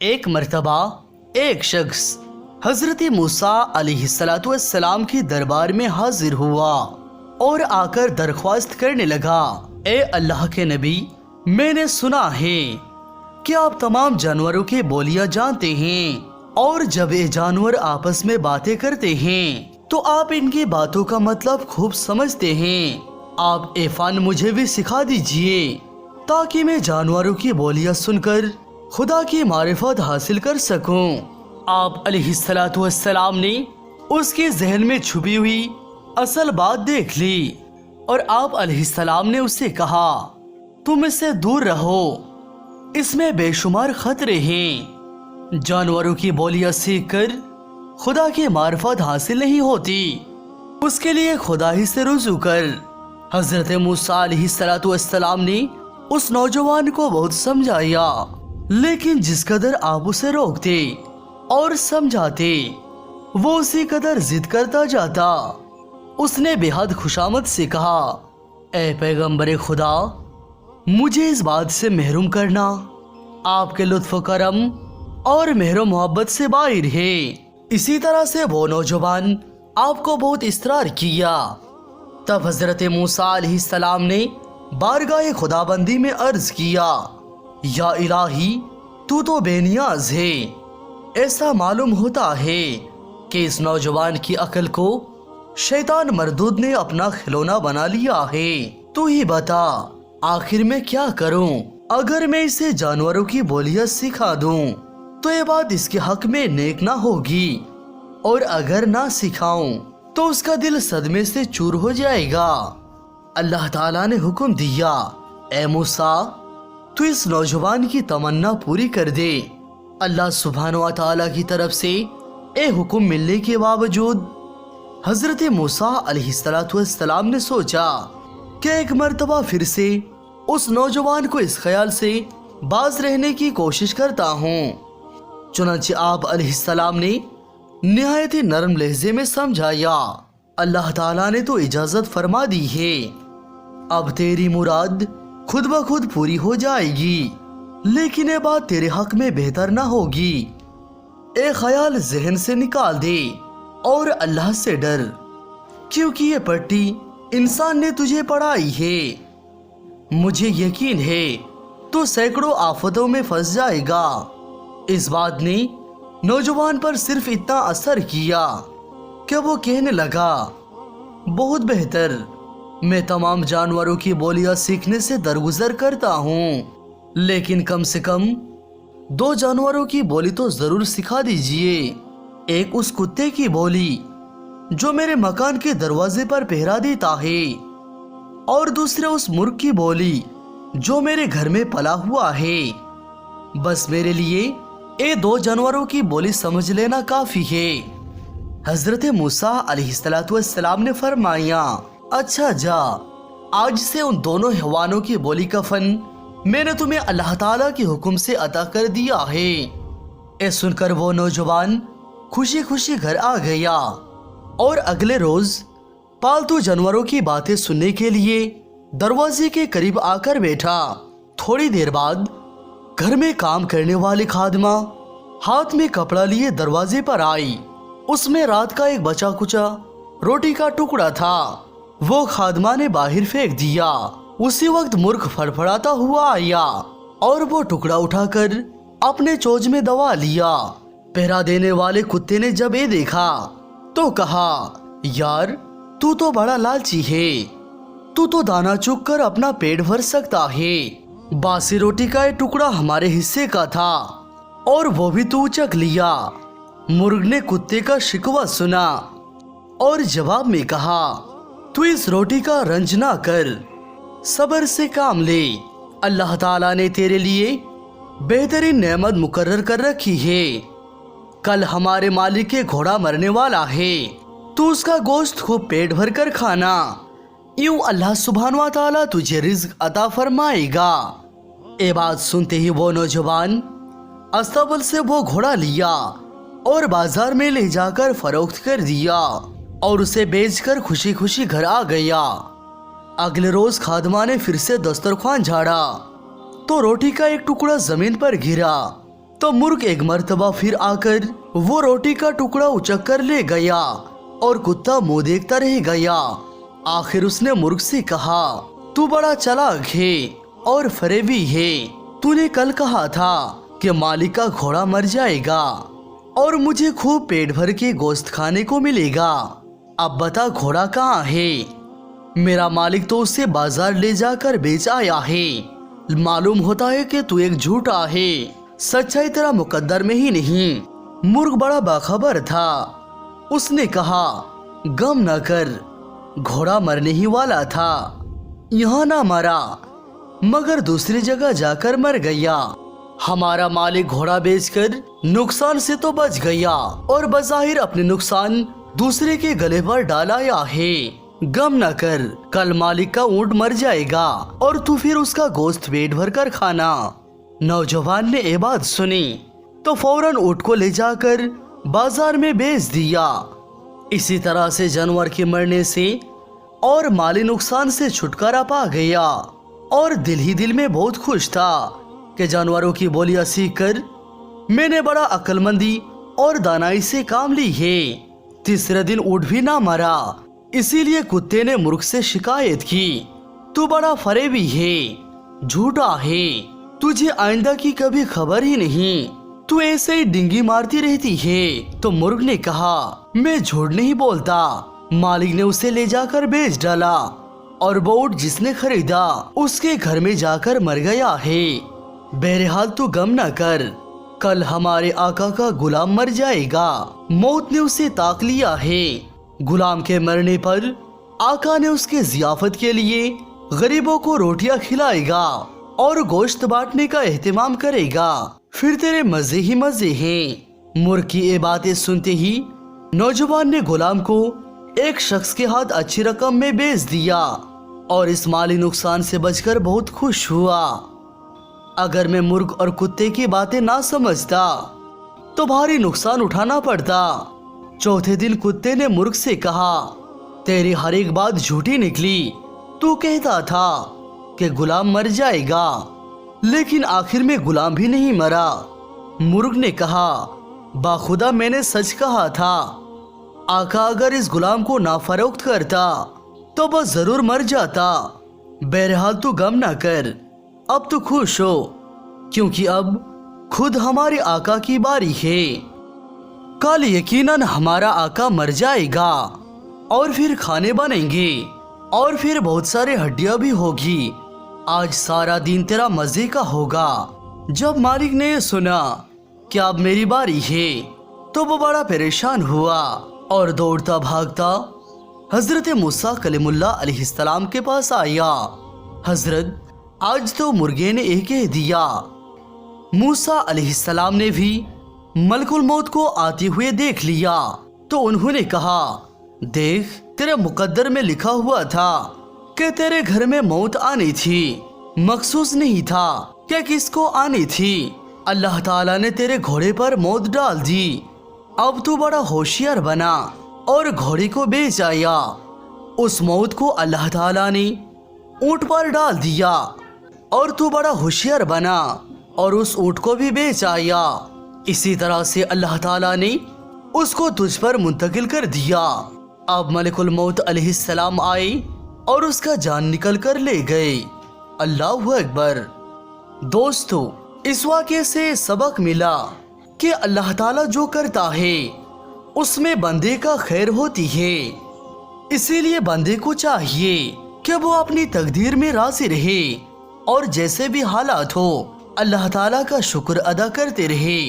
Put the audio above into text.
एक मर्तबा एक शख्स हजरत मूसा अलैहिस्सलाम के दरबार में हाजिर हुआ और आकर दरख्वास्त करने लगा, ए अल्लाह के नबी, मैंने सुना है कि आप तमाम जानवरों के बोलियां जानते हैं और जब ये जानवर आपस में बातें करते हैं तो आप इनकी बातों का मतलब खूब समझते हैं। आप ये फन मुझे भी सिखा दीजिए ताकि मैं जानवरों की बोलियां सुनकर खुदा की मारिफत हासिल कर सकूं। आप अलैहिस्सलाम ने उसके जहन में छुपी हुई असल बात देख ली और आप अलैहिस्सलाम ने उससे कहा, तुम इससे दूर रहो, इसमें बेशुमार खतरे हैं। जानवरों की बोलियां सीखकर खुदा की मारिफत हासिल नहीं होती, उसके लिए खुदा ही से रुजू कर। हजरत मूसा अलैहिस्सलाम ने उस नौजवान को बहुत समझाया, लेकिन जिस कदर आप उसे रोकते और समझाते वो उसी कदर जिद करता जाता। उसने बेहद खुशामद से कहा, ए पैगंबर खुदा, मुझे इस बात से महरूम करना आपके लुत्फ करम और मेहर मोहब्बत से बाहर है। इसी तरह से वो नौजवान आपको बहुत इसरार किया। तब हजरत मूसा अलैहिस्सलाम ने बारगाह खुदाबंदी में अर्ज किया, या इलाही, तू तो बेनियाज है। ऐसा मालूम होता है कि इस नौजवान की अकल को शैतान मरदूद ने अपना खिलौना बना लिया है। तू ही बता, आखिर मैं क्या करूं? अगर मैं इसे जानवरों की बोलियां सिखा दूं तो ये बात इसके हक में नेक ना होगी, और अगर ना सिखाऊं तो उसका दिल सदमे से चूर हो जाएगा। अल्लाह ताला ने हुक्म दिया, ए मूसा, तू इस नौजवान की तमन्ना पूरी कर दे। अल्लाह सुब्हानहू व तआला की तरफ से ए हुक्म मिलने के बावजूद हजरत मूसा अलैहिस्सलाम ने सोचा कि एक मर्तबा फिर से उस नौजवान को इस ख्याल से बाज रहने की कोशिश करता हूँ। चुनांचे आप अलैहिस्सलाम ने निहायत ही नरम लहजे में समझाया, अल्लाह ताला ने तो इजाजत फरमा दी है, अब तेरी मुराद खुद ब खुद पूरी हो जाएगी, लेकिन ये बात तेरे हक में बेहतर ना होगी। एक ख्याल जहन से निकाल दे और अल्लाह से डर, क्योंकि ये पट्टी इंसान ने तुझे पढ़ाई है। मुझे यकीन है तो सैकड़ों आफतों में फंस जाएगा। इस बात ने नौजवान पर सिर्फ इतना असर किया कि वो कहने लगा, बहुत बेहतर, मैं तमाम जानवरों की बोलियां सीखने से दरगुजर करता हूँ, लेकिन कम से कम 2 जानवरों की बोली तो जरूर सिखा दीजिए। एक उस कुत्ते की बोली जो मेरे मकान के दरवाजे पर पहरा देता है, और दूसरे उस मुर्ग की बोली जो मेरे घर में पला हुआ है। बस मेरे लिए ये 2 जानवरों की बोली समझ लेना काफी है। हजरत मूसा अलैहिस्सलाम ने फरमाया, अच्छा जा, आज से उन दोनों हैवानों की बोली का फन मैंने तुम्हें अल्लाह ताला के हुक्म से अता कर दिया है। ये सुनकर वो नौजवान खुशी खुशी घर आ गया और अगले रोज पालतू जानवरों की बातें सुनने के लिए दरवाजे के करीब आकर बैठा। थोड़ी देर बाद घर में काम करने वाली खादमा हाथ में कपड़ा लिए दरवाजे पर आई। उसमें रात का एक बचा कुचा रोटी का टुकड़ा था। वो खादमा ने बाहर फेंक दिया। उसी वक्त मुर्ख फड़फड़ाता हुआ आया और वो टुकड़ा उठाकर अपने चोंच में दबा लिया। पहरा देने वाले कुत्ते ने जब ये देखा तो कहा, यार तू तो बड़ा लालची है, तू तो दाना चुग कर अपना पेट भर सकता है। बासी रोटी का ये टुकड़ा हमारे हिस्से का था और वो भी तू चख लिया। मुर्ग ने कुत्ते का शिकवा सुना और जवाब में कहा, तू इस रोटी का रंज ना कर, सब्र से काम ले। अल्लाह ताला ने तेरे लिए बेहतरीन नेमत मुकर्रर कर रखी है। कल हमारे मालिक के घोड़ा मरने वाला है, तू उसका गोश्त खूब पेट भर कर खाना, यूं अल्लाह सुब्हानहू व तआला तुझे रिज्क अता फरमाएगा। ये बात सुनते ही वो नौजवान अस्तबल से वो घोड़ा लिया और बाजार में ले जाकर फरोख्त कर दिया और उसे बेचकर खुशी खुशी घर आ गया। अगले रोज खादमा ने फिर से दस्तरखान झाड़ा तो रोटी का एक टुकड़ा जमीन पर गिरा। तो मुर्ग एक मर्तबा फिर आकर वो रोटी का टुकड़ा उचक कर ले गया और कुत्ता मुंह देखता रह गया। आखिर उसने मुर्ग से कहा, तू बड़ा चालाक है और फरेबी है। तूने कल कहा था कि मालिक का घोड़ा मर जाएगा और मुझे खूब पेट भर के गोश्त खाने को मिलेगा। अब बता घोड़ा कहाँ है? मेरा मालिक तो उसे बाजार ले जाकर बेच आया है। मालूम होता है कि तू एक झूठा है, सच्चाई तेरा मुकद्दर में ही नहीं। मुर्ग बड़ा बाखबर था। उसने कहा, गम न कर, घोड़ा मरने ही वाला था। यहाँ ना मरा मगर दूसरी जगह जाकर मर गया। हमारा मालिक घोड़ा बेचकर नुकसान से तो बच गया और बज़ाहिर अपने नुकसान दूसरे के गले पर डालाया है। गम न कर, कल मालिक का ऊंट मर जाएगा और तू फिर उसका गोश्त पेट भर कर खाना। नौजवान ने ये बात सुनी तो फौरन ऊंट को ले जाकर बाजार में बेच दिया। इसी तरह से जानवर के मरने से और माली नुकसान से छुटकारा पा गया और दिल ही दिल में बहुत खुश था कि जानवरों की बोलियां सीखकर मैंने बड़ा अक्लमंदी और दानाई से काम ली है। तीसरे दिन ऊंट भी ना मरा। इसीलिए कुत्ते ने मुर्ग से शिकायत की, तू बड़ा फरेबी है, झूठा है, तुझे आइंदा की कभी खबर ही नहीं, तू ऐसे ही डिंगी मारती रहती है। तो मुर्ग ने कहा, मैं झूठ नहीं बोलता। मालिक ने उसे ले जाकर बेच डाला और वो ऊंट जिसने खरीदा उसके घर में जाकर मर गया है। बहरहाल तू गम न कर, कल हमारे आका का गुलाम मर जाएगा। मौत ने उसे ताक लिया है। गुलाम के मरने पर आका ने उसके जियाफत के लिए गरीबों को रोटियां खिलाएगा और गोश्त बांटने का एहतमाम करेगा। फिर तेरे मजे ही मजे हैं। मुर्ग की ये बातें सुनते ही नौजवान ने गुलाम को एक शख्स के हाथ अच्छी रकम में बेच दिया और इस माली नुकसान से बचकर बहुत खुश हुआ। अगर मैं मुर्ग और कुत्ते की बातें ना समझता तो भारी नुकसान उठाना पड़ता। चौथे दिन कुत्ते ने मुर्ग से कहा, तेरी हर एक बात झूठी निकली। तू कहता था कि गुलाम मर जाएगा, लेकिन आखिर में गुलाम भी नहीं मरा। मुर्ग ने कहा, बाखुदा मैंने सच कहा था। आका अगर इस गुलाम को ना फरोख्त करता तो बस जरूर मर जाता। बहरहाल तू गम ना कर, अब तो खुश हो क्योंकि अब खुद हमारे आका की बारी है। कल यकीनन हमारा आका मर जाएगा और फिर खाने बनेंगे और फिर बहुत सारे हड्डियां भी होगी। आज सारा दिन तेरा मजे का होगा। जब मालिक ने सुना कि अब मेरी बारी है तो वो बड़ा परेशान हुआ और दौड़ता भागता हजरत मूसा कलीमुल्लाह अलैहिस्सलाम के पास आया। हजरत, आज तो मुर्गे ने एक कह दिया। मूसा अलैहिस्सलाम ने भी मलकुल मौत को आते हुए देख लिया तो उन्होंने कहा, देख, तेरे मुकद्दर में लिखा हुआ था कि तेरे घर में मौत आनी थी, मखसूस नहीं था कि किसको आनी थी। अल्लाह ताला ने तेरे घोड़े पर मौत डाल दी। अब तू बड़ा होशियार बना और घोड़े को बेच आया। उस मौत को अल्लाह ताला ने ऊंट पर डाल दिया और तू बड़ा होशियार बना और उस ऊंट को भी बेच आया। इसी तरह से अल्लाह ताला ने उसको तुझ पर मुंतकिल कर दिया। अब मलिकुल मौत अलैहिस्सलाम आए और उसका जान निकल कर ले गए। अल्लाहु अकबर। दोस्तों, इस वाक़े से सबक मिला कि अल्लाह ताला जो करता है उसमें बंदे का खैर होती है। इसीलिए बंदे को चाहिए कि वो अपनी तकदीर में राज़ी रहे और जैसे भी हालात हो अल्लाह ताला का शुक्र अदा करते रहे।